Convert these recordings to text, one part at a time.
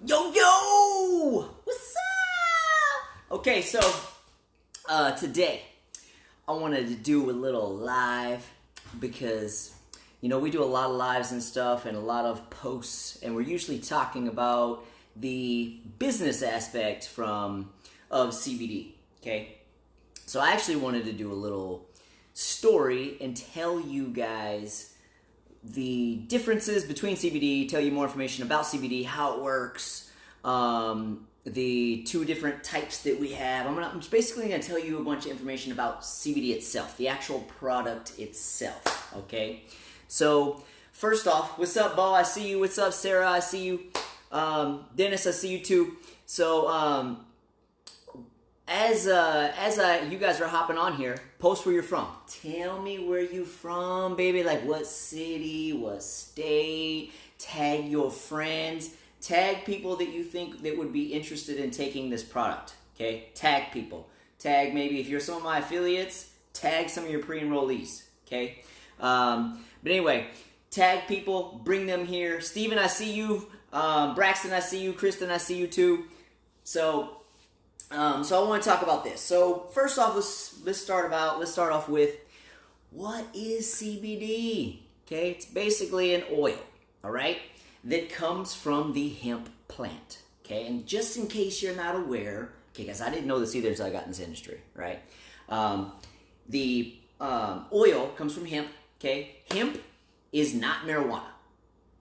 Yo, yo! What's up? Okay, so today I wanted to do a little live because, we do a lot of lives and stuff and a lot of posts, and we're usually talking about the business aspect of CBD, okay? So I actually wanted to do a little story and tell you guys the differences between CBD, tell you more information about CBD, how it works, the two different types that we have. I'm basically going to tell you a bunch of information about CBD itself, the actual product itself, okay? So, first off, what's up, Bo? I see you. What's up, Sarah? I see you. Dennis, I see you too. So, as you guys are hopping on here, post where you're from. Tell me where you from, baby. Like what city, what state. Tag your friends. Tag people that you think that would be interested in taking this product. Okay? Tag people. Tag maybe if you're some of my affiliates. Tag some of your pre-enrollees. Okay? But anyway, tag people. Bring them here. Steven, I see you. Braxton, I see you. Kristen, I see you too. So I want to talk about this. So first off, let's start off with what is CBD? Okay, it's basically an oil, all right, that comes from the hemp plant. Okay, and just in case you're not aware, okay, because I didn't know this either until I got in this industry, right? The oil comes from hemp. Okay, hemp is not marijuana.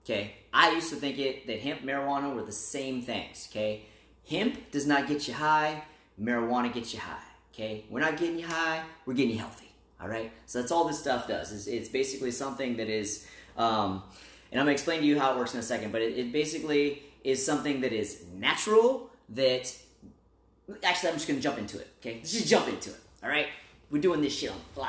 Okay, I used to think that hemp, marijuana were the same things. Okay. Hemp does not get you high. Marijuana gets you high. Okay? We're not getting you high. We're getting you healthy. All right? So that's all this stuff does. It's basically something that is, and I'm going to explain to you how it works in a second, but it basically is something that is natural that, actually, I'm just going to jump into it. Okay? Let's just jump into it. All right? We're doing this shit on the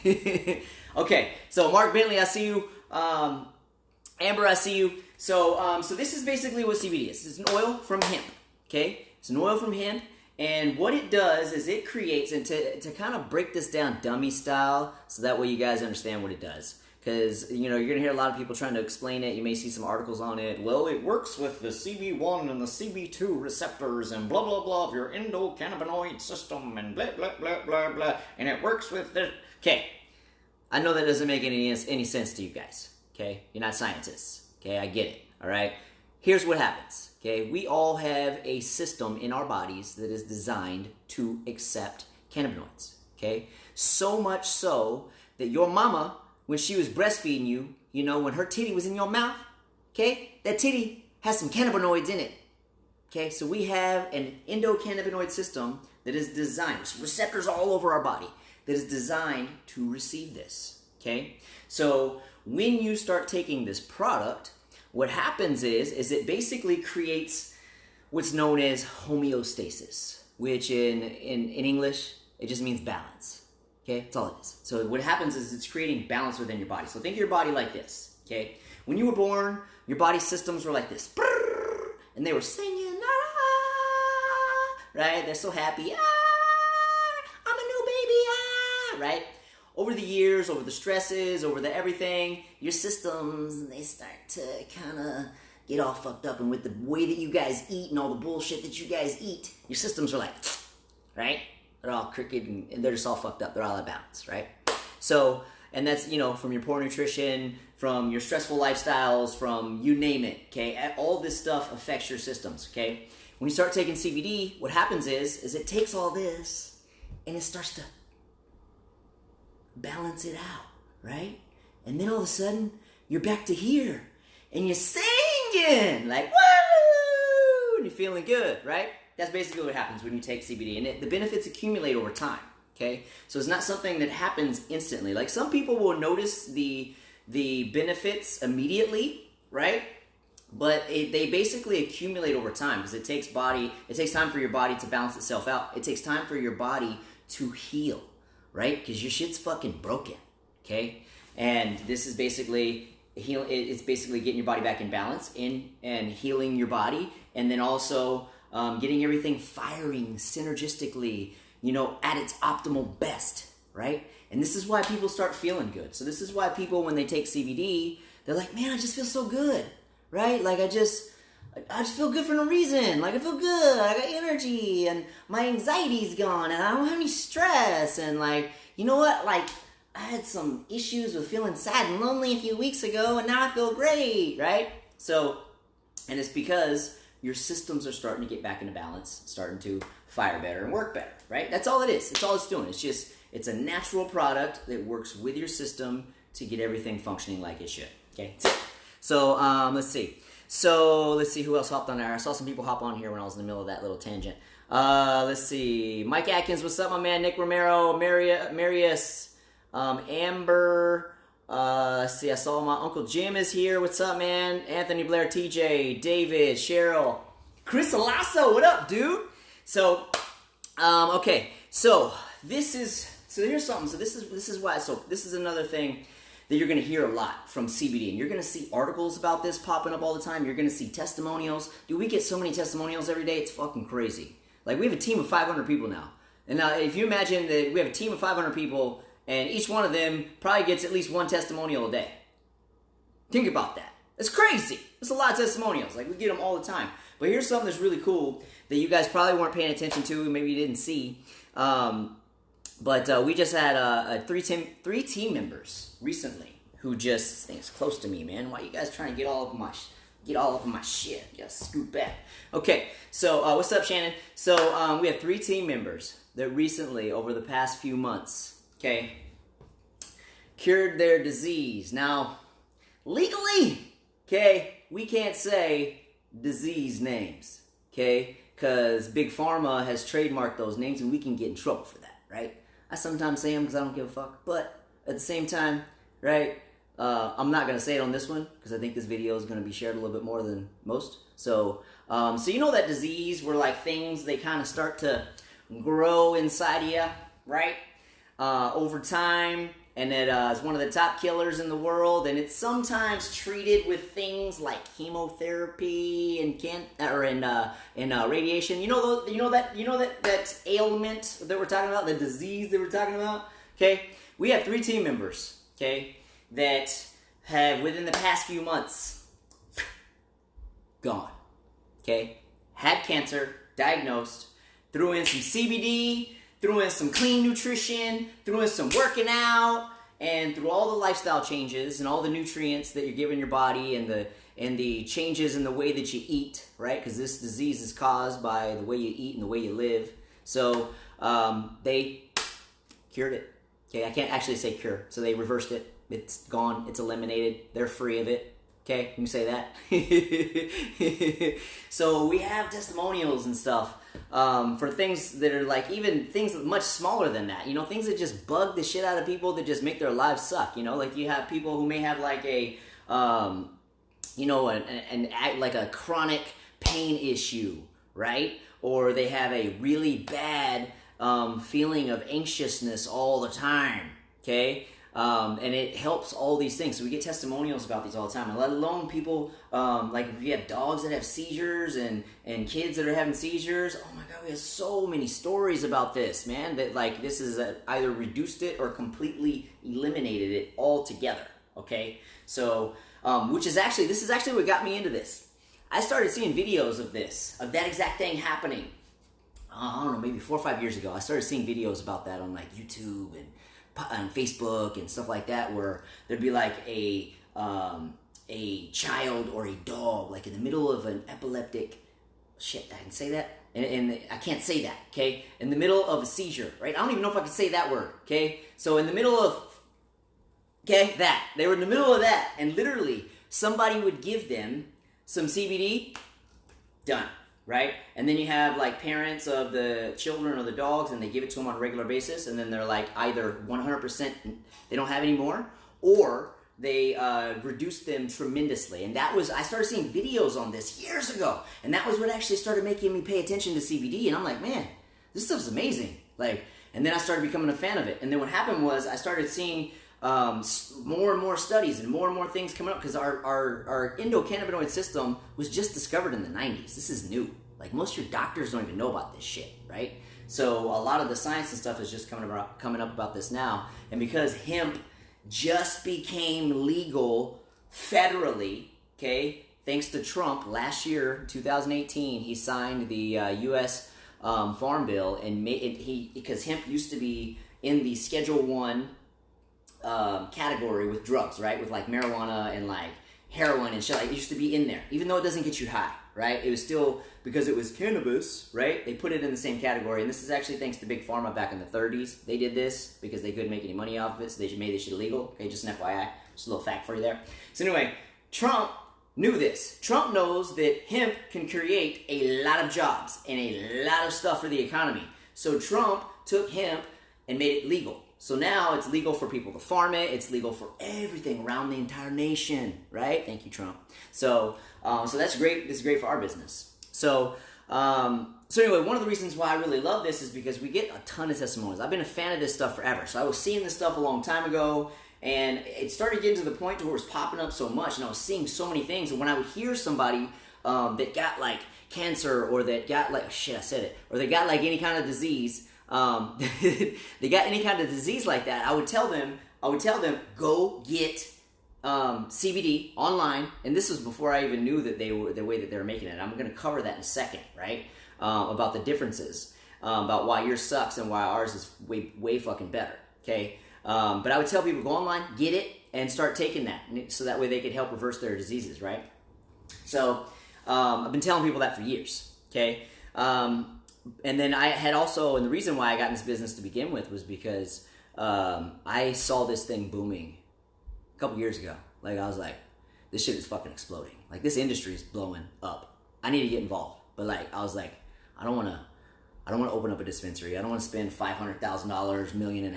fly. Okay. So Mark Bentley, I see you. Amber, I see you. So this is basically what CBD is. It's an oil from hemp. Okay, it's an oil from hemp, and what it does is it creates, and to kind of break this down dummy style, so that way you guys understand what it does. Because, you're going to hear a lot of people trying to explain it. You may see some articles on it. Well, it works with the CB1 and the CB2 receptors and blah, blah, blah of your endocannabinoid system and blah, blah, blah, blah, blah. And it works with the... Okay, I know that doesn't make any sense to you guys. Okay, you're not scientists. Okay, I get it. All right, here's what happens. Okay, we all have a system in our bodies that is designed to accept cannabinoids. Okay, so much so that your mama, when she was breastfeeding you, when her titty was in your mouth, okay, that titty has some cannabinoids in it. Okay, so we have an endocannabinoid system that is designed, receptors all over our body, that is designed to receive this. Okay, so when you start taking this product, what happens is it basically creates what's known as homeostasis, which in English, it just means balance. Okay, that's all it is. So what happens is it's creating balance within your body. So think of your body like this, okay? When you were born, your body systems were like this, and they were singing, right? They're so happy, I'm a new baby, right? Over the years, over the stresses, over the everything, your systems, they start to kind of get all fucked up. And with the way that you guys eat and all the bullshit that you guys eat, your systems are like, right? They're all crooked and they're just all fucked up. They're all out of balance, right? So, and that's, from your poor nutrition, from your stressful lifestyles, from you name it, okay? All this stuff affects your systems, okay? When you start taking CBD, what happens is it takes all this and it starts to balance it out, right? And then all of a sudden, you're back to here, and you're singing, like, woo! And you're feeling good, right? That's basically what happens when you take CBD, and the benefits accumulate over time, okay? So it's not something that happens instantly. Like, some people will notice the benefits immediately, right? But they basically accumulate over time, because it takes time for your body to balance itself out. It takes time for your body to heal, right? Because your shit's fucking broken, okay? And this is basically it's basically getting your body back in balance and healing your body, and then also getting everything firing synergistically, at its optimal best, right? And this is why people start feeling good. So this is why people, when they take CBD, they're like, man, I just feel so good, right? Like I just I just feel good for no reason. Like, I feel good. I got energy, and my anxiety's gone, and I don't have any stress. And, like, you know what? Like, I had some issues with feeling sad and lonely a few weeks ago, and now I feel great, right? So, and it's because your systems are starting to get back into balance, starting to fire better and work better, right? That's all it is. It's all it's doing. It's a natural product that works with your system to get everything functioning like it should, okay? So, let's see. So, let's see who else hopped on there. I saw some people hop on here when I was in the middle of that little tangent. Let's see. Mike Atkins, what's up, my man? Nick Romero, Marius, Amber. Let's see. I saw my Uncle Jim is here. What's up, man? Anthony Blair, TJ, David, Cheryl, Chris Alasso. What up, dude? So, okay. So, here's something. So, this is why. So, this is another thing that you're going to hear a lot from CBD. And you're going to see articles about this popping up all the time. You're going to see testimonials. Dude, we get so many testimonials every day. It's fucking crazy. Like, we have a team of 500 people now. And now, if you imagine that we have a team of 500 people, and each one of them probably gets at least one testimonial a day. Think about that. It's crazy. It's a lot of testimonials. Like, we get them all the time. But here's something that's really cool that you guys probably weren't paying attention to, maybe you didn't see. But we just had three team members recently who just, this thing's close to me, man. Why you guys trying to get all up in my shit? You gotta scoot back. Okay, so what's up, Shannon? So we have 3 team members that recently, over the past few months, okay, cured their disease. Now, legally, okay, we can't say disease names, okay, because Big Pharma has trademarked those names, and we can get in trouble for that, right? I sometimes say them because I don't give a fuck, but at the same time, right, I'm not going to say it on this one because I think this video is going to be shared a little bit more than most. So you know that disease where, like, things, they kind of start to grow inside of you, right, over time, and it is one of the top killers in the world, and it's sometimes treated with things like chemotherapy and radiation. You know that ailment that we're talking about, the disease that we're talking about. Okay, we have 3 team members, okay, that have within the past few months gone. Okay, had cancer, diagnosed, threw in some CBD. Threw in some clean nutrition, threw in some working out, and through all the lifestyle changes and all the nutrients that you're giving your body and the changes in the way that you eat, right? Because this disease is caused by the way you eat and the way you live. So they cured it. Okay, I can't actually say cure. So they reversed it. It's gone. It's eliminated. They're free of it. Okay, you can say that. So we have testimonials and stuff for things that are like, even things much smaller than that. You know, things that just bug the shit out of people, that just make their lives suck. You know, like you have people who may have like a, you know, like a chronic pain issue, right? Or they have a really bad feeling of anxiousness all the time. Okay. And it helps all these things. So we get testimonials about these all the time. And let alone people, like if you have dogs that have seizures and kids that are having seizures. Oh my God, we have so many stories about this, man, that like this is either reduced it or completely eliminated it altogether. Okay. So, this is actually what got me into this. I started seeing videos of that exact thing happening. I don't know, maybe 4 or 5 years ago. I started seeing videos about that on like YouTube and on Facebook and stuff like that, where there'd be like a child or a dog like in the middle of an epileptic shit. I can say that, and I can't say that. Okay, in the middle of a seizure, right? I don't even know if I can say that word. Okay, so in the middle of that, they were in the middle of that, and literally somebody would give them some CBD. Done. Right? And then you have like parents of the children or the dogs, and they give it to them on a regular basis, and then they're like either 100% they don't have any more, or they reduce them tremendously. And I started seeing videos on this years ago, and that was what actually started making me pay attention to CBD. And I'm like, man, this stuff's amazing. Like, and then I started becoming a fan of it. And then what happened was I started seeing more and more studies and more things coming up, because our endocannabinoid system was just discovered in the 90s. This is new. Like, most of your doctors don't even know about this shit, right? So a lot of the science and stuff is just coming up about this now. And because hemp just became legal federally, okay, thanks to Trump, last year, 2018, he signed the U.S. Farm Bill, and because hemp used to be in the Schedule 1 category with drugs, right? With like marijuana and like heroin and shit. Like, it used to be in there, even though it doesn't get you high, right? It was still, because it was cannabis, right? They put it in the same category, and this is actually thanks to Big Pharma back in the 30s. They did this because they couldn't make any money off of it, so they made this shit illegal. Okay, just an FYI, just a little fact for you there. So anyway, Trump knew this. Trump knows that hemp can create a lot of jobs and a lot of stuff for the economy. So Trump took hemp and made it legal. So now it's legal for people to farm it. It's legal for everything around the entire nation, right? Thank you, Trump. So that's great. This is great for our business. So anyway, one of the reasons why I really love this is because we get a ton of testimonials. I've been a fan of this stuff forever. So I was seeing this stuff a long time ago, and it started getting to the point to where it was popping up so much, and I was seeing so many things. And when I would hear somebody that got like cancer, or that got like, shit, I said it, or they got like any kind of disease, they got any kind of disease like that, I would tell them, go get CBD online. And this was before I even knew that they were the way that they were making it. I'm going to cover that in a second, right? About the differences, about why yours sucks and why ours is way fucking better. Okay. But I would tell people, go online, get it, and start taking that, so that way they could help reverse their diseases, right? So I've been telling people that for years. Okay. And then I had also, and the reason why I got in this business to begin with was because I saw this thing booming a couple years ago. Like, I was like, this shit is fucking exploding. Like, this industry is blowing up. I need to get involved. But like, I was like, I don't want to open up a dispensary. I don't want to spend $500,000, $1.5 million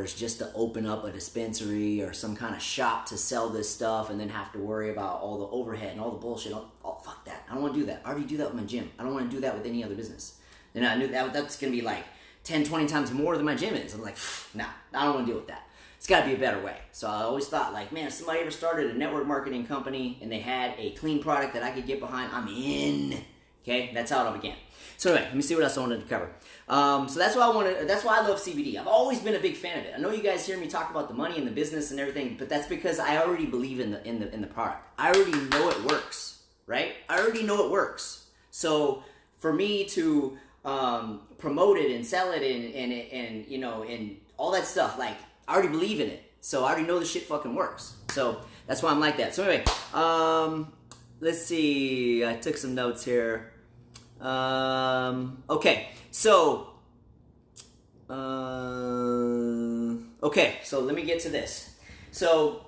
just to open up a dispensary or some kind of shop to sell this stuff, and then have to worry about all the overhead and all the bullshit. Oh, fuck that. I don't want to do that. I already do that with my gym. I don't want to do that with any other business. And I knew that's going to be like 10, 20 times more than my gym is. I'm like, nah, I don't want to deal with that. It's got to be a better way. So I always thought, like, man, if somebody ever started a network marketing company and they had a clean product that I could get behind, I'm in. Okay, that's how it all began. So anyway, let me see what else I wanted to cover. So that's why that's why I love CBD. I've always been a big fan of it. I know you guys hear me talk about the money and the business and everything, but that's because I already believe in the product. I already know it works, right? I already know it works. So for me to promote it and sell it and you know, and all that stuff, like, I already believe in it. So I already know the shit fucking works. So that's why I'm like that. So anyway, let's see. I took some notes here. Okay, so let me get to this. So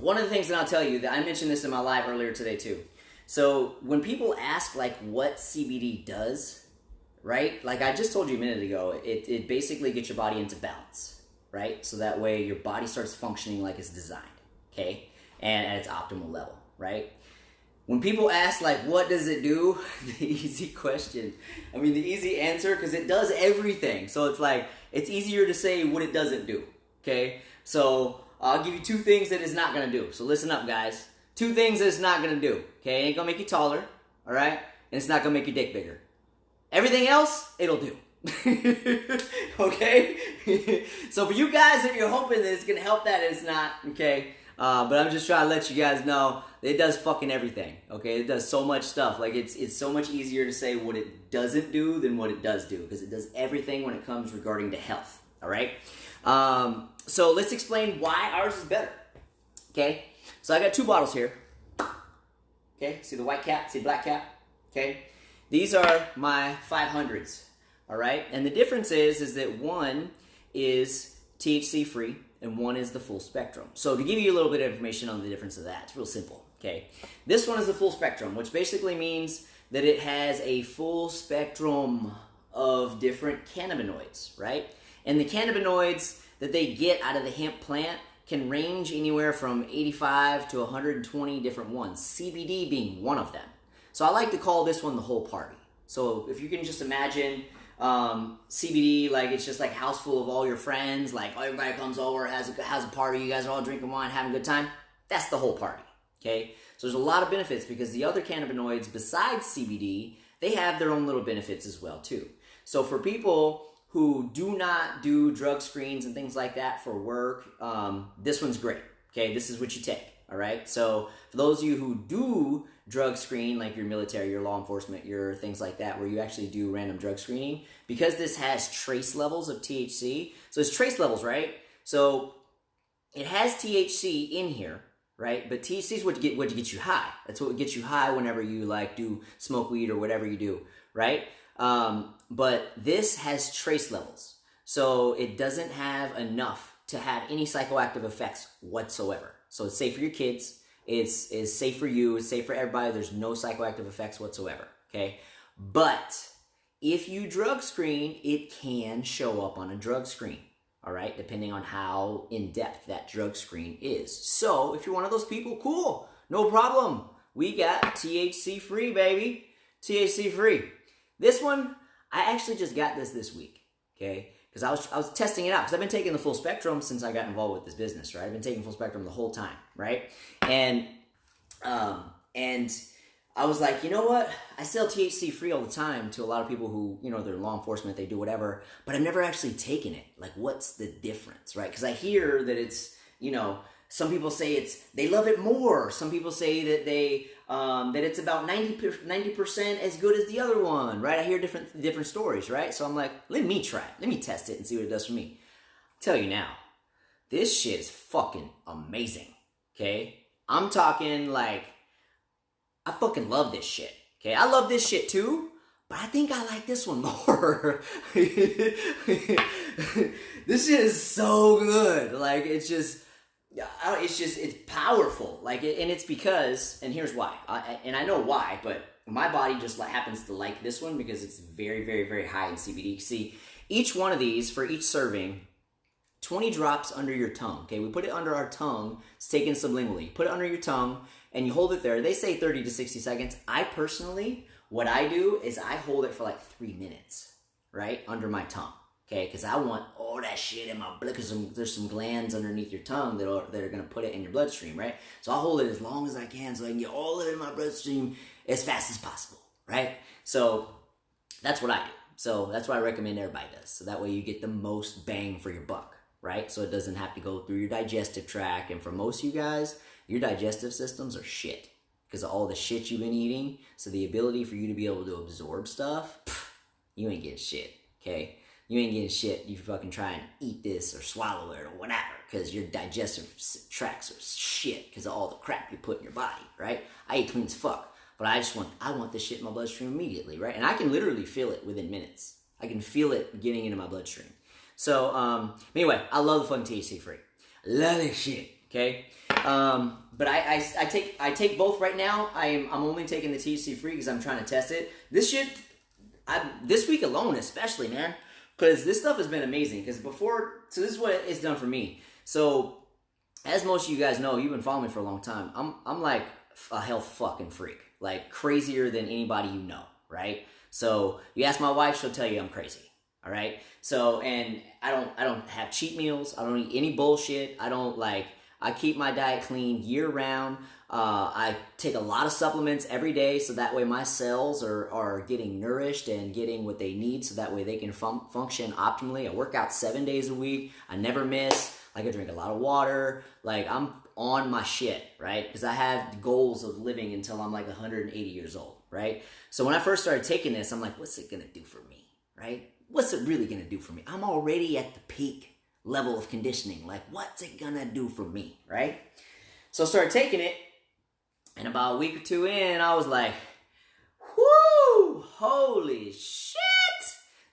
one of the things that I'll tell you, that I mentioned this in my live earlier today too. So when people ask like what CBD does, right? Like I just told you a minute ago, it basically gets your body into balance, right? So that way your body starts functioning like it's designed, okay? And at its optimal level, right? When people ask, like, what does it do? The easy question. I mean, the easy answer, because it does everything. So it's like, it's easier to say what it doesn't do, okay? So I'll give you 2 things that it's not going to do. So listen up, guys. 2 things that it's not going to do, okay? It ain't going to make you taller, all right? And it's not going to make your dick bigger. Everything else, it'll do. Okay? So for you guys, if you're hoping that it's going to help that, it's not, okay? But I'm just trying to let you guys know it does fucking everything, okay? It does so much stuff. Like, it's so much easier to say what it doesn't do than what it does do, because it does everything when it comes regarding to health, all right? So let's explain why ours is better, okay? So I got 2 bottles here, okay? See the white cap? See the black cap? Okay? These are my 500s, all right? And the difference is that one is THC free, and one is the full spectrum. So to give you a little bit of information on the difference of that, it's real simple, okay? This one is the full spectrum, which basically means that it has a full spectrum of different cannabinoids, right? And the cannabinoids that they get out of the hemp plant can range anywhere from 85 to 120 different ones, CBD being one of them. So I like to call this one the whole party. So if you can just imagine CBD, like it's just like a house full of all your friends, like everybody comes over, has a party, you guys are all drinking wine, having a good time. That's the whole party, okay? So there's a lot of benefits, because the other cannabinoids besides CBD, they have their own little benefits as well too. So for people who do not do drug screens and things like that for work, this one's great, okay? This is what you take, all right? So for those of you who do drug screen, like your military, your law enforcement, your things like that, where you actually do random drug screening, because this has trace levels of THC. So it's trace levels, right? So it has THC in here, right? But THC is what gets you high. That's what gets you high whenever you like do smoke weed or whatever you do, right? But this has trace levels. So it doesn't have enough to have any psychoactive effects whatsoever. So it's safe for your kids. It's safe for you. It's safe for everybody. There's no psychoactive effects whatsoever, okay? But if you drug screen, it can show up on a drug screen, all right? Depending on how in-depth that drug screen is. So if you're one of those people, cool, no problem. We got THC-free, baby. THC-free. This one, I actually just got this week, okay? Because I was testing it out, because I've been taking the full spectrum since I got involved with this business, right? I've been taking full spectrum the whole time, right? And I was like, you know what? I sell THC free all the time to a lot of people who, you know, they're law enforcement, they do whatever, but I've never actually taken it. Like, what's the difference, right? Because I hear that it's, you know, some people say they love it more. Some people say that that it's about 90% as good as the other one, right? I hear different stories, right? So I'm like, let me try it. Let me test it and see what it does for me. I'll tell you now, this shit is fucking amazing, okay? I'm talking like, I fucking love this shit, okay? I love this shit too, but I think I like this one more. This shit is so good. Like, it's powerful. Like, and it's because, and here's why. I know why, but my body just happens to like this one because it's very, very, very high in CBD. See, each one of these, for each serving, 20 drops under your tongue, okay? We put it under our tongue. It's taken sublingually. Put it under your tongue, and you hold it there. They say 30 to 60 seconds. I personally, what I do is I hold it for like 3 minutes, right? Under my tongue, okay? Because I want all that shit in my blood, because there's some glands underneath your tongue that are going to put it in your bloodstream, right? So I'll hold it as long as I can so I can get all of it in my bloodstream as fast as possible, right? So that's what I do. So that's what I recommend everybody does. So that way you get the most bang for your buck, right? So it doesn't have to go through your digestive tract. And for most of you guys, your digestive systems are shit because of all the shit you've been eating. So the ability for you to be able to absorb stuff, you ain't getting shit, okay? You ain't getting shit. You fucking try and eat this or swallow it or whatever because your digestive tracts are shit because of all the crap you put in your body, right? I eat clean as fuck, but I want this shit in my bloodstream immediately, right? And I can literally feel it within minutes. I can feel it getting into my bloodstream. So, anyway, I love the fucking THC free. Love this shit, okay? But I take both right now. I'm only taking the THC free because I'm trying to test it. This shit, this week alone especially, man, because this stuff has been amazing. Because so this is what it's done for me. So, as most of you guys know, you've been following me for a long time. I'm like a health fucking freak, like crazier than anybody you know, right? So you ask my wife, she'll tell you I'm crazy. All right. So, and I don't have cheat meals. I don't eat any bullshit. I keep my diet clean year round. I take a lot of supplements every day. So that way my cells are getting nourished and getting what they need. So that way they can function optimally. I work out 7 days a week. I never miss. Like, I drink a lot of water. Like, I'm on my shit, right? Because I have goals of living until I'm like 180 years old, right? So when I first started taking this, I'm like, what's it going to do for me, right? What's it really going to do for me? I'm already at the peak level of conditioning. Like, what's it going to do for me, right? So I started taking it, and about a week or two in, I was like, whoo, holy shit.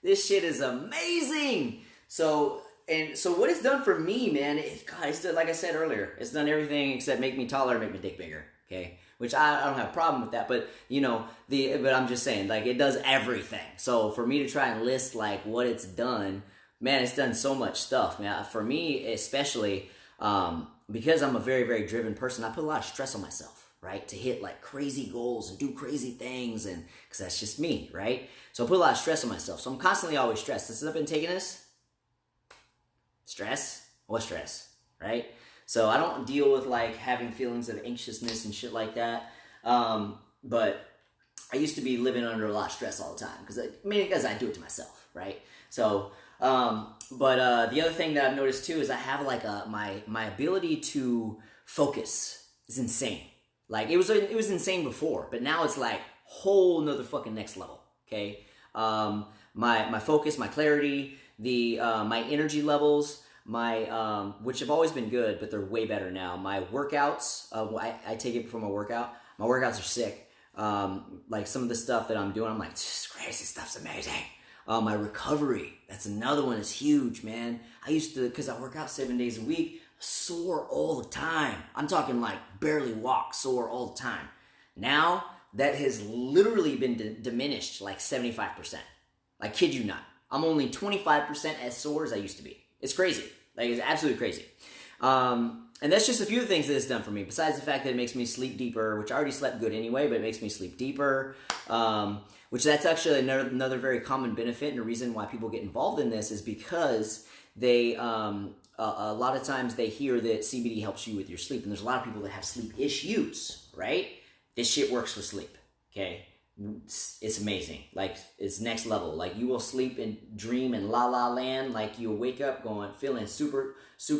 This shit is amazing. So what it's done for me, man, it's done, like I said earlier, it's done everything except make me taller and make my dick bigger, okay? Which I don't have a problem with that, but but I'm just saying, like, it does everything. So for me to try and list like what it's done, man, it's done so much stuff, man. For me, especially, because I'm a very, very driven person, I put a lot of stress on myself, right? To hit like crazy goals and do crazy things, and because that's just me, right? So I put a lot of stress on myself. So I'm constantly always stressed. Since I've been taking this, stress? What stress, right? So I don't deal with like having feelings of anxiousness and shit like that. But I used to be living under a lot of stress all the time because I do it to myself, right? So, the other thing that I've noticed too is I have like my ability to focus is insane. Like it was insane before, but now it's like whole nother fucking next level. Okay, my focus, my clarity, my energy levels, my which have always been good, but they're way better now. My workouts, I take it before my workout. My workouts are sick. Like some of the stuff that I'm doing, I'm like, this crazy stuff's amazing. My recovery, that's another one, is huge, man. I used to, because I work out 7 days a week, sore all the time. I'm talking like barely walk, sore all the time. Now, that has literally been diminished like 75%. I kid you not. I'm only 25% as sore as I used to be. It's crazy. Like, it's absolutely crazy. And that's just a few of the things that it's done for me, besides the fact that it makes me sleep deeper, which I already slept good anyway, but it makes me sleep deeper, which that's actually another very common benefit, and the reason why people get involved in this is because they, a lot of times they hear that CBD helps you with your sleep, and there's a lot of people that have sleep issues, right? This shit works with sleep, okay? It's amazing. Like, it's next level. Like, you will sleep and dream in la la land. Like, you'll wake up feeling super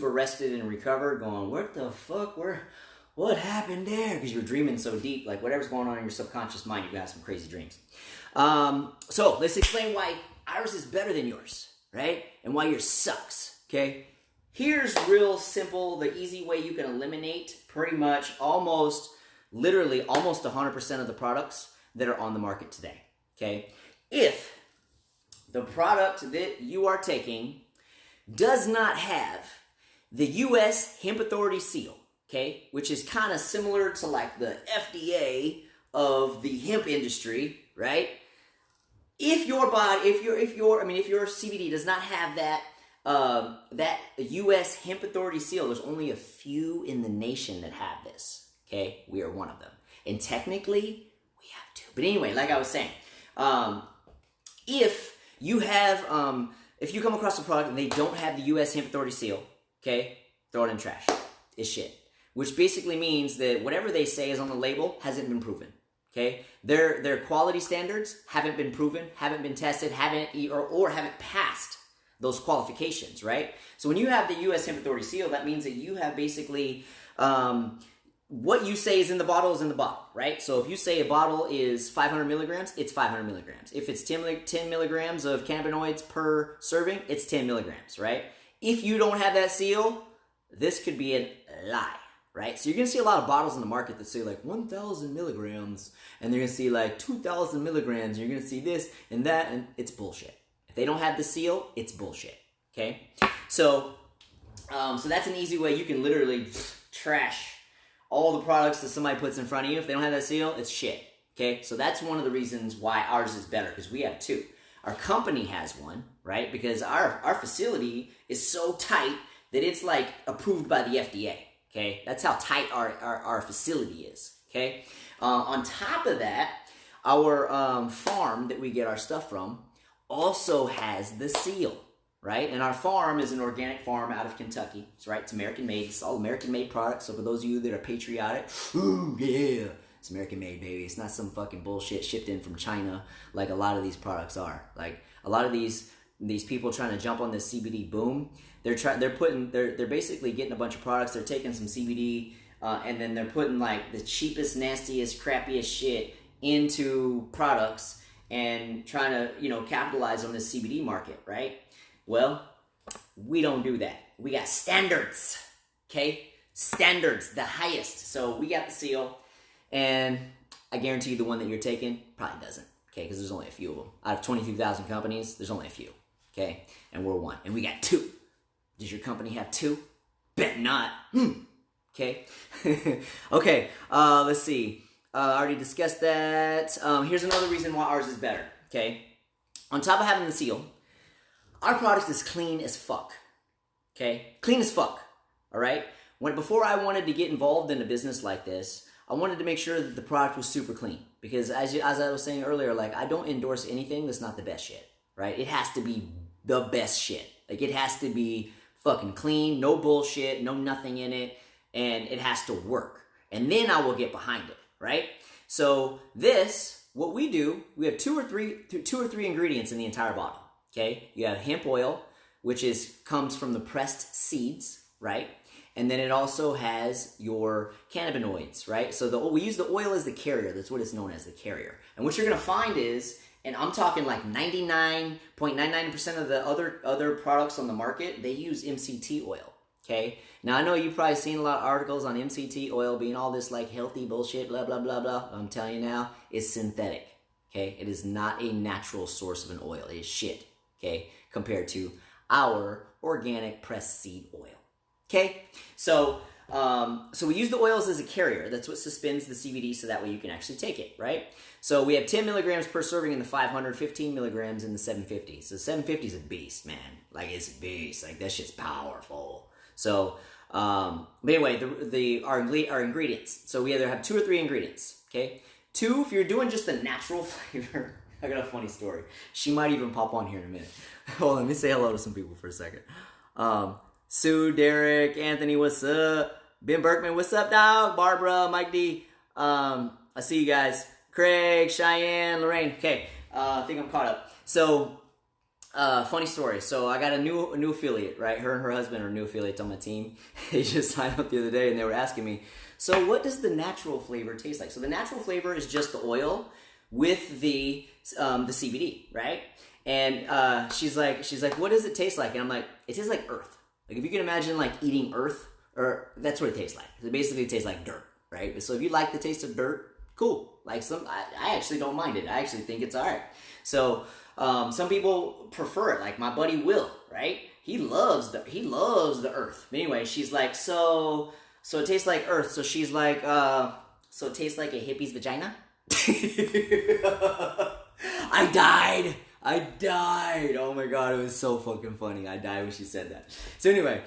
rested and recovered, going, what the fuck, what happened there? Because you're dreaming so deep. Like, whatever's going on in your subconscious mind, you've got some crazy dreams. So let's explain why ours is better than yours, right? And why yours sucks, okay? Here's real simple, the easy way you can eliminate pretty much literally almost 100% of the products that are on the market today, okay? If the product that you are taking does not have the U.S. Hemp Authority seal, okay, which is kind of similar to like the FDA of the hemp industry, right? If your CBD does not have that U.S. Hemp Authority seal, there's only a few in the nation that have this, okay? We are one of them. And technically, we have to. But anyway, like I was saying, if you come across a product and they don't have the U.S. Hemp Authority seal, okay, throw it in trash. It's shit. Which basically means that whatever they say is on the label hasn't been proven, okay? Their quality standards haven't been proven, haven't been tested, or haven't passed those qualifications, right? So when you have the U.S. Hemp Authority seal, that means that you have basically what you say is in the bottle, right? So if you say a bottle is 500 milligrams, it's 500 milligrams. If it's 10 milligrams of cannabinoids per serving, it's 10 milligrams, right? If you don't have that seal, this could be a lie, right? So you're going to see a lot of bottles in the market that say like 1,000 milligrams, and they're going to see like 2,000 milligrams, and you're going to see this and that, and it's bullshit. If they don't have the seal, it's bullshit, okay? So that's an easy way you can literally trash all the products that somebody puts in front of you. If they don't have that seal, it's shit, okay? So that's one of the reasons why ours is better, because we have two. Our company has one, right? Because our facility is so tight that it's like approved by the FDA, okay? That's how tight our facility is, okay? On top of that, our farm that we get our stuff from also has the seal, right? And our farm is an organic farm out of Kentucky. It's right. It's American made. It's all American made products. So for those of you that are patriotic, ooh, yeah, it's American made, baby. It's not some fucking bullshit shipped in from China like a lot of these products are. Like a lot of these people trying to jump on this CBD boom. They're basically getting a bunch of products. They're taking some CBD and then they're putting like the cheapest, nastiest, crappiest shit into products and trying to, capitalize on this CBD market, right? Well, we don't do that. We got standards, okay? Standards, the highest. So we got the seal, and I guarantee you the one that you're taking probably doesn't, okay? Because there's only a few of them. Out of 22,000 companies, there's only a few, okay? And we're one, and we got two. Does your company have two? Bet not. Okay? Okay, let's see. I already discussed that. Here's another reason why ours is better, okay? On top of having the seal, our product is clean as fuck, okay? Clean as fuck, all right? Before I wanted to get involved in a business like this, I wanted to make sure that the product was super clean. Because as I was saying earlier, like, I don't endorse anything that's not the best shit, right? It has to be the best shit. Like, it has to be fucking clean, no bullshit, no nothing in it, and it has to work. And then I will get behind it. Right? So what we do, we have two or three ingredients in the entire bottle. Okay? You have hemp oil, which comes from the pressed seeds, right? And then it also has your cannabinoids, right? So we use the oil as the carrier. That's what it's known as, the carrier. And what you're going to find is, and I'm talking like 99.99% of the other products on the market, they use MCT oil, okay? Now, I know you've probably seen a lot of articles on MCT oil being all this like healthy bullshit, blah, blah, blah, blah. I'm telling you now, it's synthetic, okay? It is not a natural source of an oil. It is shit, okay? Compared to our organic pressed seed oil. Okay, so we use the oils as a carrier. That's what suspends the CBD, so that way you can actually take it, right? So we have 10 milligrams per serving in the 500, 15 milligrams in the 750. So 750 is a beast, man. Like, it's a beast. Like, that shit's powerful. So, but anyway, our ingredients. So we either have 2 or 3 ingredients, okay? 2, if you're doing just the natural flavor. I got a funny story. She might even pop on here in a minute. Hold on, let me say hello to some people for a second. Sue, Derek, Anthony, what's up? Ben Berkman, what's up, dog? Barbara, Mike D. I see you guys. Craig, Cheyenne, Lorraine. Okay, I think I'm caught up. So, funny story. So I got a new affiliate, right? Her and her husband are new affiliates on my team. They just signed up the other day, and they were asking me, so what does the natural flavor taste like? So the natural flavor is just the oil with the CBD, right? And she's like, what does it taste like? And I'm like, it tastes like earth. Like, if you can imagine, like, eating earth, or that's what it tastes like. It basically tastes like dirt, right? So if you like the taste of dirt, cool. Like, I actually don't mind it. I actually think it's all right. So some people prefer it. Like my buddy Will, right? He loves the earth. But anyway, she's like, so it tastes like earth. So she's like, so it tastes like a hippie's vagina? I died. Oh my god, it was so fucking funny. I died when she said that. So anyway,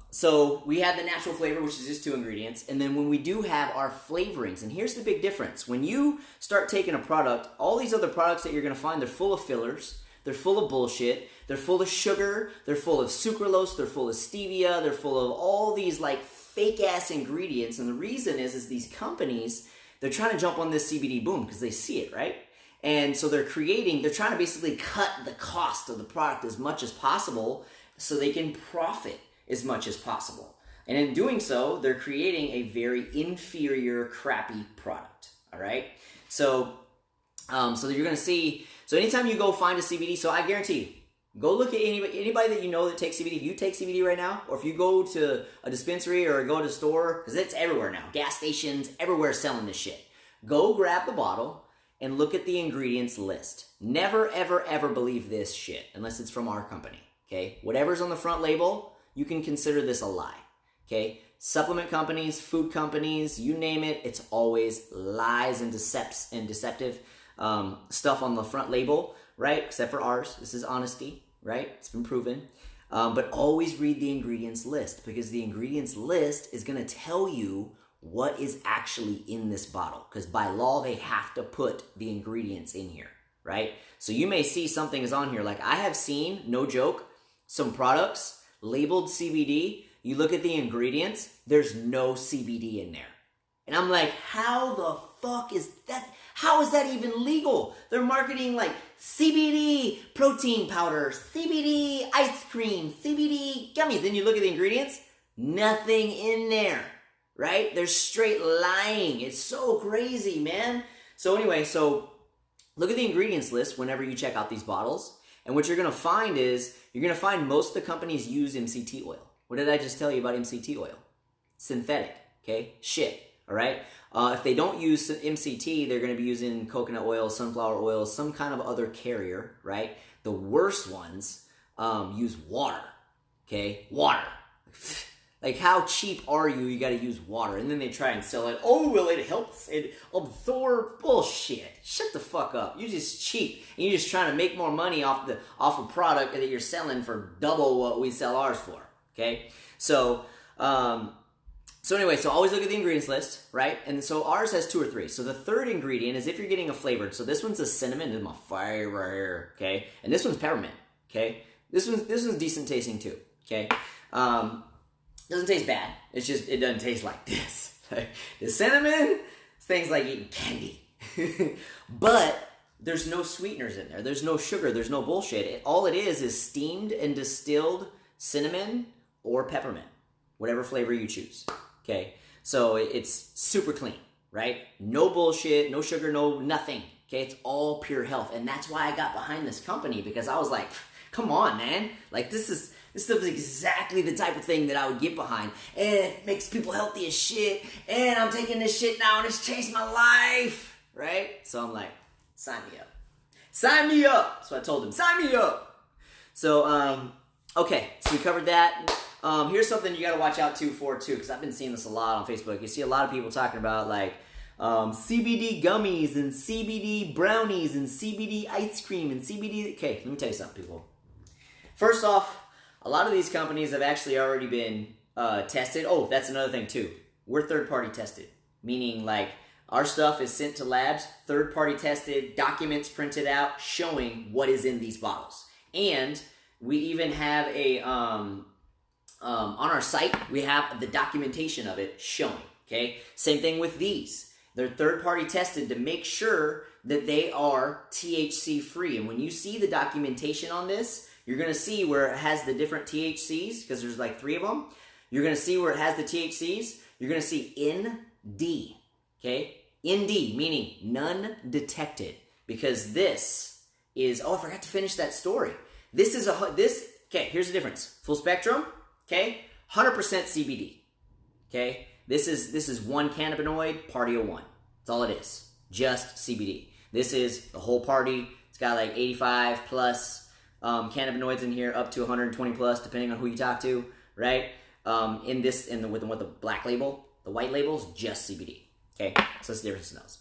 so we have the natural flavor, which is just 2 ingredients. And then when we do have our flavorings, and here's the big difference. When you start taking a product, all these other products that you're going to find, they're full of fillers. They're full of bullshit. They're full of sugar. They're full of sucralose. They're full of stevia. They're full of all these like fake ass ingredients. And the reason is these companies, they're trying to jump on this CBD boom because they see it, right? And so they're trying to basically cut the cost of the product as much as possible so they can profit as much as possible. And in doing so, they're creating a very inferior, crappy product, all right? So you're going to see, so anytime you go find a CBD, so I guarantee you, go look at anybody that you know that takes CBD. If you take CBD right now, or if you go to a dispensary or go to a store, because it's everywhere now, gas stations, everywhere selling this shit. Go grab the bottle and look at the ingredients list. Never, ever, ever believe this shit unless it's from our company, okay? Whatever's on the front label, you can consider this a lie, okay? Supplement companies, food companies, you name it, it's always lies and deceptive stuff on the front label, right? Except for ours. This is honesty, right? It's been proven. But always read the ingredients list, because the ingredients list is going to tell you what is actually in this bottle, because by law they have to put the ingredients in here, right? So you may see something is on here. Like, I have seen, no joke, some products labeled CBD. You look at the ingredients, there's no CBD in there. And I'm like, how the fuck is that? How is that even legal? They're marketing like CBD protein powder, CBD ice cream, CBD gummies. Then you look at the ingredients, nothing in there. Right? They're straight lying. It's so crazy, man. So anyway, so look at the ingredients list whenever you check out these bottles. And what you're going to find is, you're going to find most of the companies use MCT oil. What did I just tell you about MCT oil? Synthetic, okay? Shit, all right? If they don't use MCT, they're going to be using coconut oil, sunflower oil, some kind of other carrier, right? The worst ones use water, okay? Water. Like, how cheap are you? You got to use water. And then they try and sell it. Oh, well, it helps it absorb. Bullshit. Shut the fuck up. You're just cheap. And you're just trying to make more money off a product that you're selling for double what we sell ours for. Okay? So anyway, so always look at the ingredients list, right? And so ours has 2 or 3. So the third ingredient is if you're getting a flavored. So this one's a cinnamon. This is my favorite here. Okay? And this one's peppermint. Okay? This one's decent tasting too. Okay? Doesn't taste bad. It's just, it doesn't taste like this. The cinnamon, things like eating candy. But there's no sweeteners in there. There's no sugar. There's no bullshit. All it is steamed and distilled cinnamon or peppermint. whatever flavor you choose. Okay, so it's super clean, right? No bullshit, no sugar, no nothing. Okay, it's all pure health, and that's why I got behind this company, because I was like, come on, man, like this is exactly the type of thing that I would get behind, and it makes people healthy as shit, and I'm taking this shit now, and it's changed my life, right? So I'm like, sign me up. Sign me up! So I told him, sign me up! So, okay, so we covered that. Here's something you gotta watch out for too, because I've been seeing this a lot on Facebook. You see a lot of people talking about like CBD gummies and CBD brownies and CBD ice cream and CBD... Okay, let me tell you something, people. First off, a lot of these companies have actually already been tested. Oh, that's another thing too. We're third-party tested, meaning like our stuff is sent to labs, third-party tested, documents printed out showing what is in these bottles. And we even have a, on our site, we have the documentation of it showing, okay? Same thing with these. They're third-party tested to make sure that they are THC-free. And when you see the documentation on this, you're going to see where it has the different THCs, because there's like 3 of them. You're going to see where it has the THCs. You're going to see ND, okay? ND, meaning none detected, because this is, oh, I forgot to finish that story. Okay, here's the difference. Full spectrum, okay, 100% CBD, okay? This is one cannabinoid, party of one. That's all it is, just CBD. This is the whole party. It's got like 85 plus cannabinoids in here, up to 120 plus, depending on who you talk to, right? With the black label, the white label is just CBD. Okay, so that's the difference in those.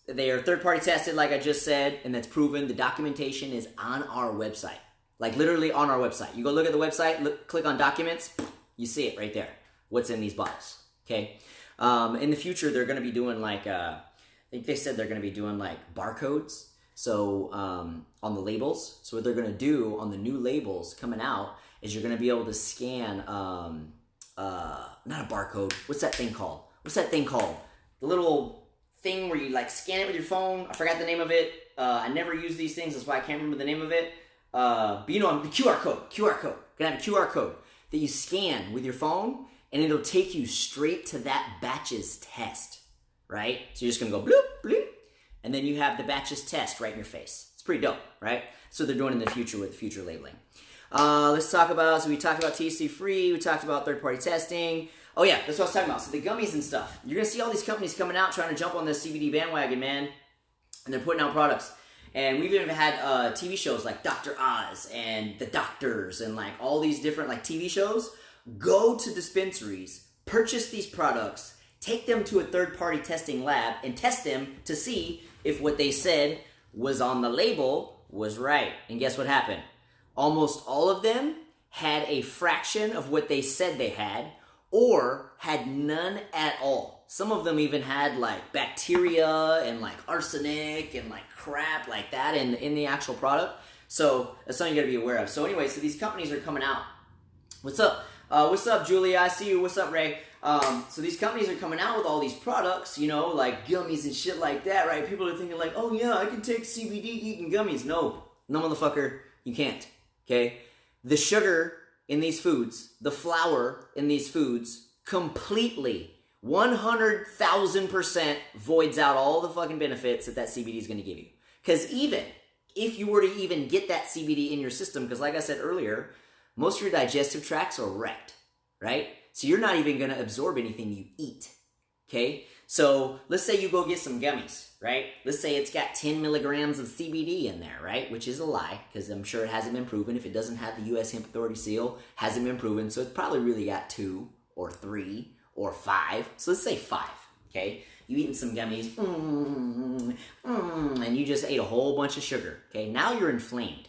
They are third-party tested, like I just said, and that's proven. The documentation is on our website, like literally on our website. You go look at the website, click on documents, you see it right there, what's in these bottles, okay? In the future, they're going to be doing like, I think they said they're going to be doing like barcodes, so on the labels. So what they're going to do on the new labels coming out is you're going to be able to scan, not a barcode, what's that thing called? The little thing where you like scan it with your phone. I forgot the name of it. I never use these things. That's why I can't remember the name of it. But you know, the QR code. You're going to have a QR code that you scan with your phone, and it'll take you straight to that batch's test, right? So you're just going to go bloop, bloop, and then you have the batch's test right in your face. It's pretty dope, right? So they're doing in the future with future labeling. Let's talk about, so we talked about THC free, we talked about third-party testing. Oh yeah, that's what I was talking about. So the gummies and stuff. You're going to see all these companies coming out trying to jump on this CBD bandwagon, man. And they're putting out products. And we've even had TV shows like Dr. Oz and The Doctors and like all these different like TV shows. Go to dispensaries, purchase these products, take them to a third-party testing lab, and test them to see if what they said was on the label was right. And guess what happened? Almost all of them had a fraction of what they said they had, or had none at all. Some of them even had like bacteria and like arsenic and like crap like that in the actual product. So that's something you gotta be aware of. So anyway, so these companies are coming out. What's up? What's up, Julia? I see you. What's up, Ray? So these companies are coming out with all these products, you know, like gummies and shit like that, right? People are thinking like, oh yeah, I can take CBD eating gummies. No, motherfucker, you can't, okay? The sugar in these foods, the flour in these foods, completely, 100,000% voids out all the fucking benefits that CBD is going to give you. Because even if you were to even get that CBD in your system, because like I said earlier, most of your digestive tracts are wrecked, right? So you're not even going to absorb anything you eat, okay? So let's say you go get some gummies, right? Let's say it's got 10 milligrams of CBD in there, right? Which is a lie, because I'm sure it hasn't been proven. If it doesn't have the U.S. Hemp Authority seal, hasn't been proven. So it's probably really got 2 or 3 or 5. So let's say 5, okay? You eating some gummies, and you just ate a whole bunch of sugar, okay? Now you're inflamed,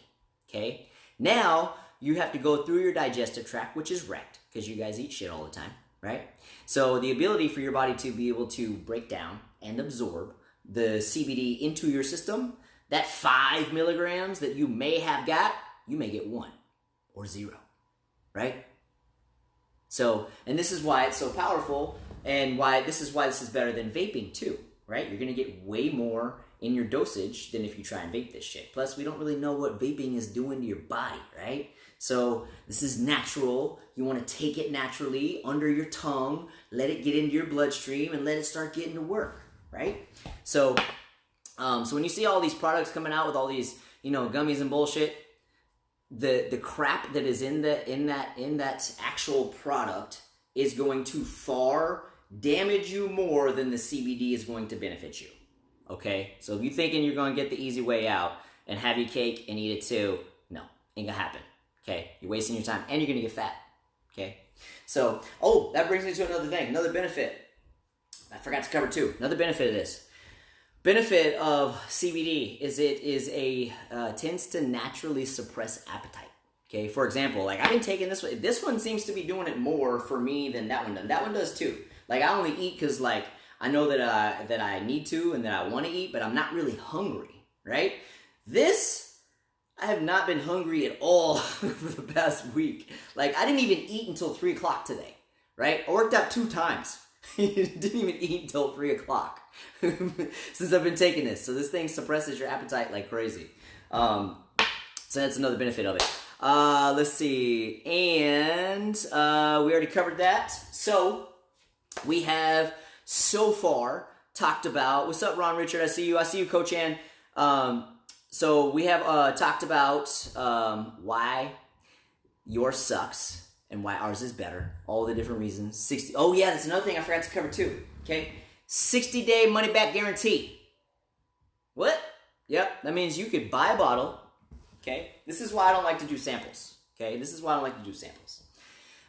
okay? Now you have to go through your digestive tract, which is wrecked, because you guys eat shit all the time, right? So the ability for your body to be able to break down and absorb the CBD into your system, that 5 milligrams that you may have got, you may get 1 or 0, right? So, and this is why it's so powerful, and why this is better than vaping too, right? You're going to get way more in your dosage than if you try and vape this shit. Plus, we don't really know what vaping is doing to your body, right? So this is natural. You want to take it naturally under your tongue, let it get into your bloodstream, and let it start getting to work, right? So, so when you see all these products coming out with all these, gummies and bullshit, the crap that is in that actual product is going to far damage you more than the CBD is going to benefit you. Okay? So if you're thinking you're going to get the easy way out and have your cake and eat it too, no, ain't gonna happen. Okay? You're wasting your time and you're gonna get fat. Okay? So, that brings me to another thing, another benefit. I forgot to cover too. Another benefit of this. Benefit of CBD is it tends to naturally suppress appetite. Okay, for example, like I've been taking this one. This one seems to be doing it more for me than that one does. That one does too. Like I only eat because like I know that I need to and that I want to eat, but I'm not really hungry. Right? This I have not been hungry at all for the past week. Like I didn't even eat until 3 o'clock today. Right? I worked out 2 times. Didn't even eat until 3 o'clock since I've been taking this. So this thing suppresses your appetite like crazy. So that's another benefit of it. Let's see. And we already covered that. So we have so far talked about, what's up, Ron Richard? I see you, Coach Ann. So we have talked about why yours sucks and why ours is better. All the different reasons. Oh yeah, that's another thing I forgot to cover too. Okay, 60-day money-back guarantee. What? Yep, that means you could buy a bottle. Okay, this is why I don't like to do samples. Okay, this is why I don't like to do samples.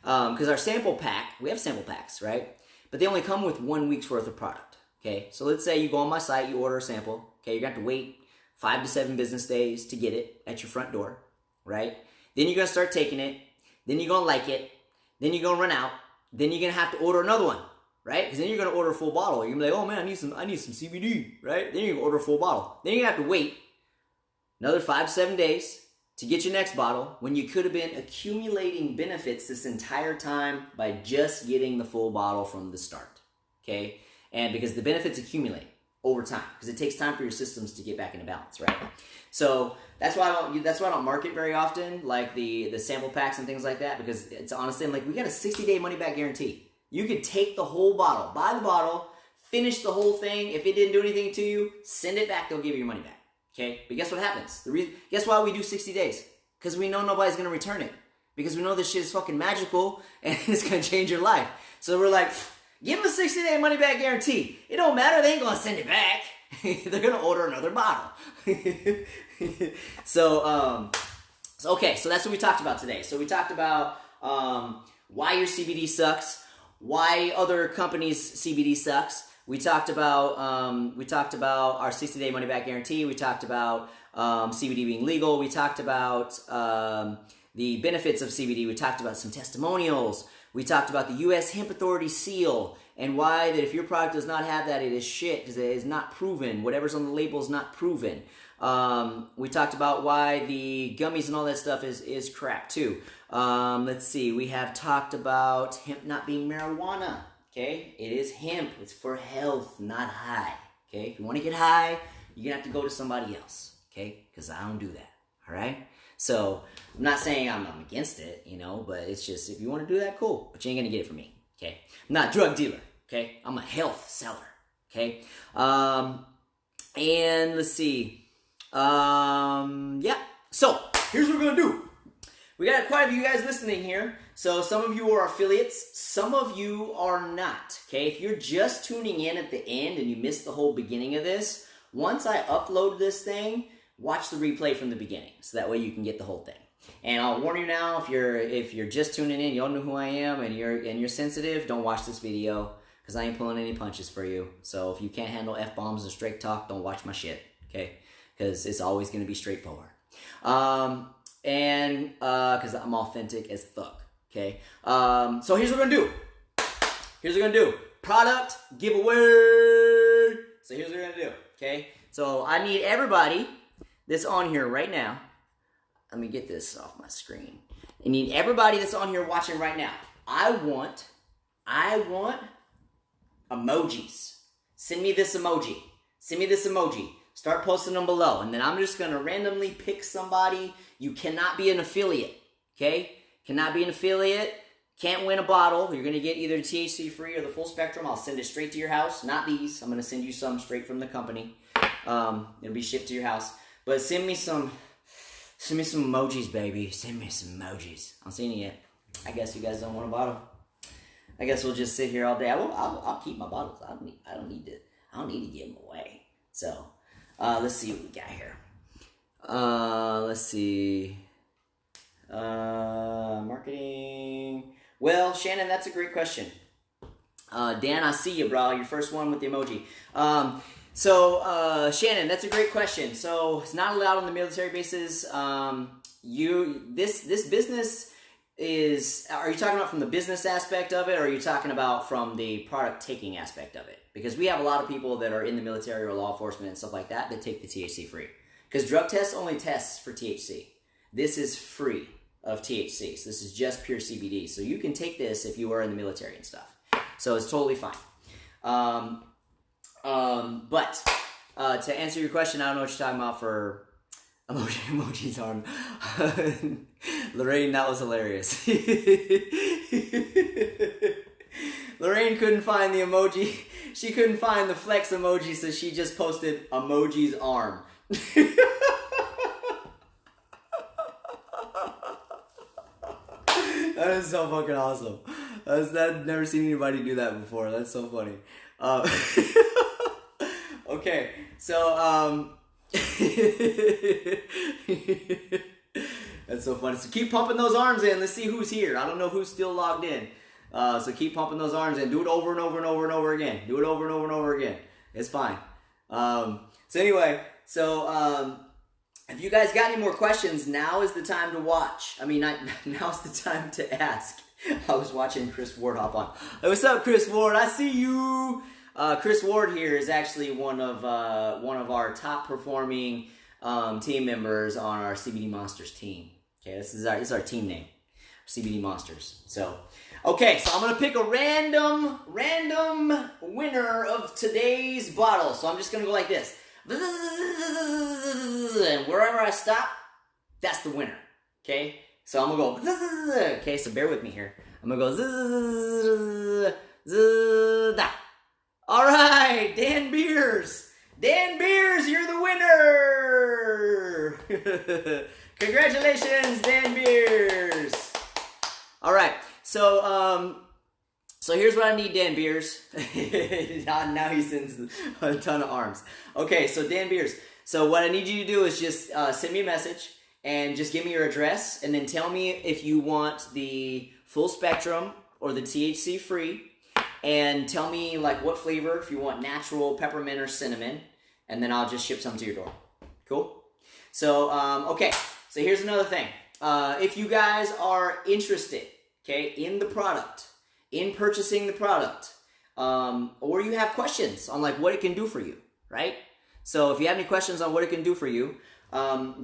Because our sample pack, we have sample packs, right? But they only come with 1 week's worth of product. Okay, so let's say you go on my site, you order a sample. Okay, you're gonna have to wait 5 to 7 business days to get it at your front door, right? Then you're gonna start taking it. Then you're gonna like it. Then you're gonna run out. Then you're gonna have to order another one, right? Because then you're gonna order a full bottle. You're gonna be like, oh man, I need some CBD, right? Then you're gonna order a full bottle. Then you're gonna have to wait another 5 to 7 days to get your next bottle when you could have been accumulating benefits this entire time by just getting the full bottle from the start, okay? And because the benefits accumulate over time, because it takes time for your systems to get back into balance, right? So that's why I don't market very often, like the sample packs and things like that, because it's honestly, I'm like, we got a 60-day money-back guarantee. You could take the whole bottle, buy the bottle, finish the whole thing. If it didn't do anything to you, send it back. They'll give you your money back. Okay? But guess what happens? Guess why we do 60 days? Because we know nobody's going to return it. Because we know this shit is fucking magical and it's going to change your life. So we're like, give them a 60-day money-back guarantee. It don't matter. They ain't going to send it back. They're going to order another bottle. So that's what we talked about today. So we talked about why your CBD sucks, why other companies' CBD sucks. We talked about our 60-day money-back guarantee. We talked about CBD being legal. We talked about the benefits of CBD. We talked about some testimonials. We talked about the U.S. Hemp Authority seal and why that if your product does not have that, it is shit because it is not proven. Whatever's on the label is not proven. We talked about why the gummies and all that stuff is crap too. Let's see. We have talked about hemp not being marijuana. Okay? It is hemp. It's for health, not high. Okay? If you want to get high, you're going to have to go to somebody else. Okay? Because I don't do that. All right? So, I'm not saying I'm against it, but it's just, if you want to do that, cool. But you ain't going to get it from me. Okay? I'm not a drug dealer. Okay? I'm a health seller. Okay? And let's see. Yeah. So, here's what we're going to do. We got quite a few guys listening here. So some of you are affiliates, some of you are not. Okay, if you're just tuning in at the end and you missed the whole beginning of this, once I upload this thing, watch the replay from the beginning, so that way you can get the whole thing. And I'll warn you now, if you're just tuning in, you don't know who I am, and you're sensitive, don't watch this video because I ain't pulling any punches for you. So if you can't handle F-bombs and straight talk, don't watch my shit. Okay, because it's always going to be straightforward. And because I'm authentic as fuck. Okay, so here's what we're gonna do. Product giveaway. So here's what we're gonna do. Okay, so I need everybody that's on here right now. Let me get this off my screen. I need everybody that's on here watching right now. I want emojis. Send me this emoji. Start posting them below. And then I'm just going to randomly pick somebody. You cannot be an affiliate, okay? Cannot be an affiliate. Can't win a bottle. You're going to get either THC free or the full spectrum. I'll send it straight to your house. Not these. I'm going to send you some straight from the company. It'll be shipped to your house. But send me some emojis, baby. Send me some emojis. I don't see any yet. I guess you guys don't want a bottle. I guess we'll just sit here all day. I'll keep my bottles. I don't need to give them away. So, let's see what we got here. Let's see. Marketing. Well, Shannon, that's a great question. Dan, I see you, bro. Your first one with the emoji. Shannon, that's a great question. So it's not allowed on the military bases. This business is, are you talking about from the business aspect of it, or are you talking about from the product taking aspect of it? Because we have a lot of people that are in the military or law enforcement and stuff like that take the THC free. Because drug tests only tests for THC. This is free of THC. So this is just pure CBD. So you can take this if you are in the military and stuff. So it's totally fine. But to answer your question, I don't know what you're talking about for emoji's arm. Lorraine, that was hilarious. Lorraine couldn't find the emoji. She couldn't find the flex emoji, so she just posted emoji's arm. That is so fucking awesome. I've never seen anybody do that before. That's so funny. Okay, so that's so funny. So keep pumping those arms in. Let's see who's here. I don't know who's still logged in. So keep pumping those arms in. Do it over and over and over and over again. Do it over and over and over again. It's fine. If you guys got any more questions, now is the time to watch. Now's the time to ask. I was watching Chris Ward hop on. Hey, what's up, Chris Ward? I see you. Chris Ward here is actually one of our top performing team members on our CBD Monsters team. Okay, this is our team name, CBD Monsters. So, okay, so I'm gonna pick a random winner of today's bottle. So I'm just gonna go like this. And wherever I stop, that's the winner. Okay? So I'm gonna go. Okay, so bear with me here. I'm gonna go. Alright, Dan Beers. Dan Beers, you're the winner! Congratulations, Dan Beers! Alright, so here's what I need, Dan Beers. Now he sends a ton of arms. Okay, so Dan Beers. So what I need you to do is just send me a message and just give me your address and then tell me if you want the full spectrum or the THC free, and tell me like what flavor, if you want natural, peppermint, or cinnamon, and then I'll just ship some to your door. Cool? So, okay, so here's another thing. If you guys are interested, okay, in the product, in purchasing the product, or you have questions on like what it can do for you, right? So if you have any questions on what it can do for you,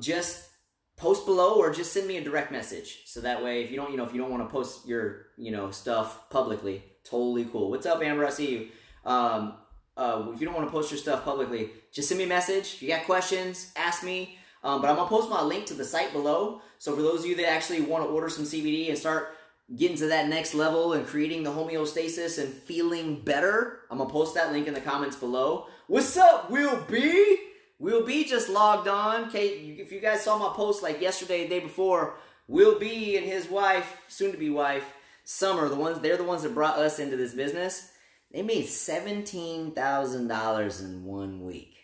just post below or just send me a direct message. So that way, if you don't want to post your, stuff publicly, totally cool. What's up, Amber? I see you. If you don't want to post your stuff publicly, just send me a message. If you got questions, ask me. But I'm going to post my link to the site below. So for those of you that actually want to order some CBD and start getting to that next level and creating the homeostasis and feeling better, I'm going to post that link in the comments below. What's up, Will B? Will B just logged on. Okay, if you guys saw my post like yesterday, the day before, Will B and his wife, soon-to-be wife, Summer, they're the ones that brought us into this business. They made $17,000 in 1 week.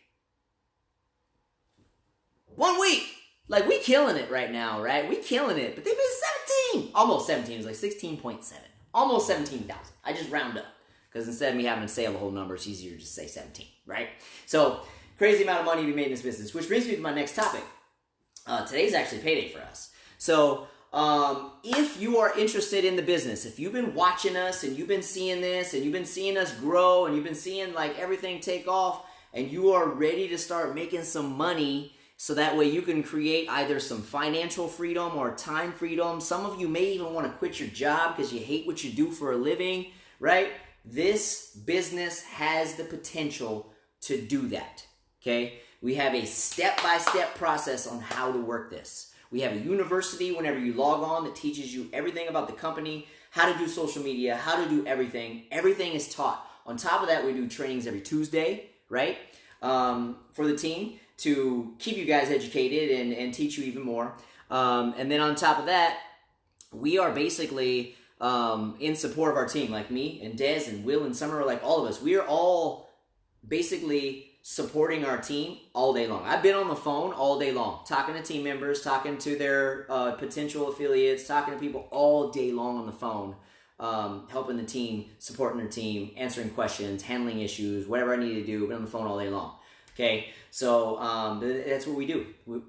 1 week! Like, we killing it right now, right? We killing it. But they made 17! Almost 17. It was like 16.7. Almost 17,000. I just round up. Because instead of me having to say the whole number, it's easier to just say 17, right? So, crazy amount of money to be made in this business. Which brings me to my next topic. Today's actually payday for us. So, if you are interested in the business, if you've been watching us and you've been seeing this and you've been seeing us grow and you've been seeing like everything take off and you are ready to start making some money so that way you can create either some financial freedom or time freedom. Some of you may even want to quit your job because you hate what you do for a living, right? This business has the potential to do that, okay? We have a step-by-step process on how to work this. We have a university whenever you log on that teaches you everything about the company, how to do social media, how to do everything. Everything is taught. On top of that, we do trainings every Tuesday, right, for the team to keep you guys educated and teach you even more. And then on top of that, we are basically in support of our team, like me and Dez and Will and Summer, like all of us. We are all basically supporting our team all day long. I've been on the phone all day long, talking to team members, talking to their potential affiliates, talking to people all day long on the phone, helping the team, supporting their team, answering questions, handling issues, whatever I need to do. I've been on the phone all day long. Okay, so that's what we do.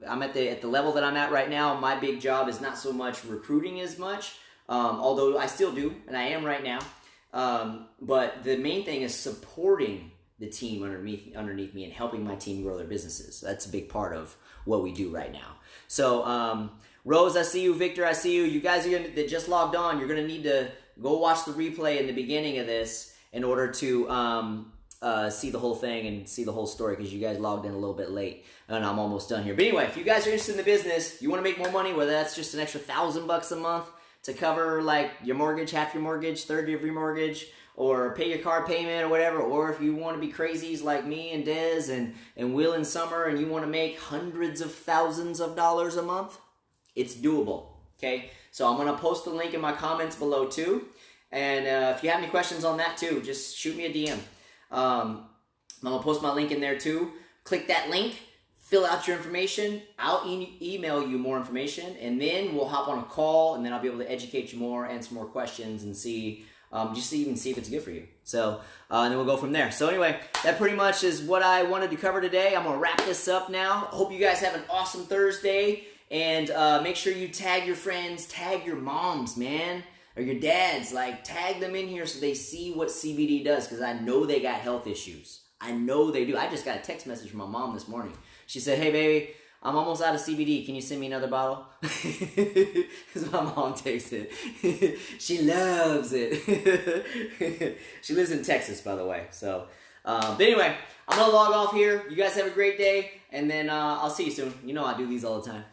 I'm at the level that I'm at right now. My big job is not so much recruiting as much, although I still do, and I am right now. But the main thing is supporting the team underneath me and helping my team grow their businesses. That's a big part of what we do right now. So Rose, I see you. Victor, I see you. You guys that just logged on, you're going to need to go watch the replay in the beginning of this in order to see the whole thing and see the whole story, because you guys logged in a little bit late and I'm almost done here. But anyway, if you guys are interested in the business, you want to make more money, whether that's just an extra $1,000 a month to cover like your mortgage, half your mortgage, third of your mortgage, or pay your car payment or whatever, or if you want to be crazies like me and Dez and Will and Summer and you want to make hundreds of thousands of dollars a month, it's doable, okay? So I'm going to post the link in my comments below too, and if you have any questions on that too, just shoot me a DM. I'm going to post my link in there too. Click that link, fill out your information, I'll email you more information, and then we'll hop on a call, and then I'll be able to educate you more, answer more questions, and see just to even see if it's good for you. So, and then we'll go from there. So anyway, that pretty much is what I wanted to cover today. I'm going to wrap this up now. Hope you guys have an awesome Thursday. And make sure you tag your friends, tag your moms, man, or your dads. Like, tag them in here so they see what CBD does, because I know they got health issues. I know they do. I just got a text message from my mom this morning. She said, "Hey, baby, I'm almost out of CBD. Can you send me another bottle?" Because my mom takes it. She loves it. She lives in Texas, by the way. So, but anyway, I'm going to log off here. You guys have a great day, and then I'll see you soon. You know I do these all the time.